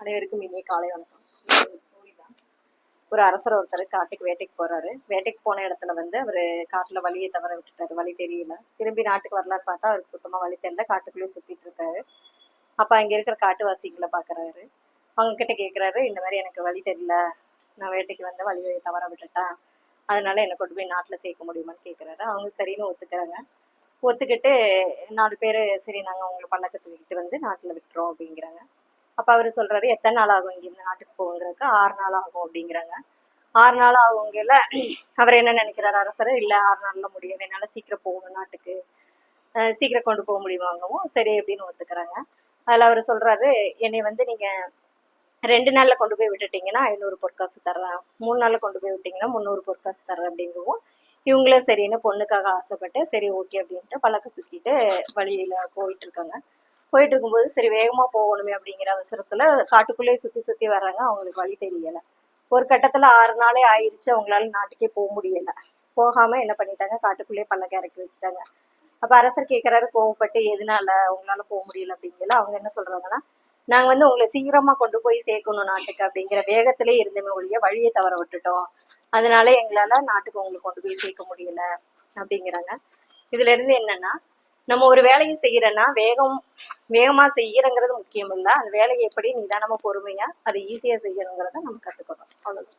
அனைவருக்கும் இனிய காலை வணக்கம். ஒரு அரசர் ஒருத்தர் காட்டுக்கு வேட்டைக்கு போறாரு. வேட்டைக்கு போன இடத்துல வந்து அவரு காட்டுல வழியை தவற விட்டுட்டாரு. வழி தெரியல. திரும்பி நாட்டுக்கு வரலான்னு பார்த்தா அவருக்கு சுத்தமா வழி தெரியல. காட்டுக்குள்ளேயே சுத்திட்டு இருக்காரு. அப்ப அங்க இருக்கிற காட்டுவாசிகளை பாக்குறாரு. அவங்க கிட்ட கேக்குறாரு, இந்த மாதிரி எனக்கு வழி தெரியல, நான் வேட்டைக்கு வந்து வழியை தவற விட்டுட்டேன், அதனால என்னை கொண்டு போய் நாட்டுல சேர்க்க முடியுமான்னு கேக்குறாரு. அவங்க சரின்னு ஒத்துக்கிறாங்க. ஒத்துக்கிட்டு 4 பேரு சரி நாங்க உங்களை பல்லக்க தூக்கிட்டு வந்து நாட்டுல விட்டுறோம் அப்படிங்கிறாங்க. அப்ப அவரு சொல்றாரு, எத்தனை நாள் ஆகும் இங்க இருந்து நாட்டுக்கு போகிறதுக்கு? 6 நாள் ஆகும் அப்படிங்கிறாங்க. 6 நாள் ஆகுங்கல அவர் என்ன நினைக்கிறாரு அரசர், இல்ல 6 நாள்ல முடியாது, என்னால சீக்கிரம் போகணும் நாட்டுக்கு, சீக்கிரம் கொண்டு போக முடியுமாங்கவும் சரி அப்படின்னு ஒத்துக்கிறாங்க. அதுல அவரு சொல்றாரு, என்னை வந்து நீங்க 2 நாள்ல கொண்டு போய் விட்டுட்டீங்கன்னா 500 பொற்காசு தர்றேன், 3 நாள்ல கொண்டு போய் விட்டீங்கன்னா 300 பொற்காசு தர்றேன் அப்படிங்கவும் இவங்களே சரின்னு பொண்ணுக்காக ஆசைப்பட்டு சரி ஓகே அப்படின்ட்டு பல்லக்க தூக்கிட்டு வழியில போயிட்டு இருக்காங்க. போயிட்டு இருக்கும்போது சரி வேகமா போகணுமே அப்படிங்கிற அவசரத்துல காட்டுக்குள்ளேயே சுத்தி சுத்தி வர்றாங்க. அவங்களுக்கு வழி தெரியல. ஒரு கட்டத்துல 6 நாளே ஆயிடுச்சு, அவங்களால நாட்டுக்கே போக முடியல. போகாம என்ன பண்ணிட்டாங்க, காட்டுக்குள்ளேயே பல்லக்க இறக்கி வச்சுட்டாங்க. அப்ப அரசர் கேட்கிறாரு கோவப்பட்டு, எதனால உங்களால போக முடியல அப்படிங்கல. அவங்க என்ன சொல்றாங்கன்னா, நாங்க வந்து உங்களை சீக்கிரமா கொண்டு போய் சேர்க்கணும் நாட்டுக்கு அப்படிங்கிற வேகத்திலே இருந்தமே ஒழிய வழியை தவற விட்டுட்டோம், அதனால எங்களால நாட்டுக்கு உங்களுக்கு கொண்டு போய் சேர்க்க முடியல அப்படிங்கிறாங்க. இதுல இருந்து என்னன்னா, நம்ம ஒரு வேலையை செய்யறோன்னா வேகமா செய்யறங்கிறது முக்கியம் இல்ல, அந்த வேலையை எப்படி நிதானமா பொறுமையா அதை ஈஸியா செய்யணுங்கிறத நம்ம கத்துக்கணும். அவ்வளவுதான்.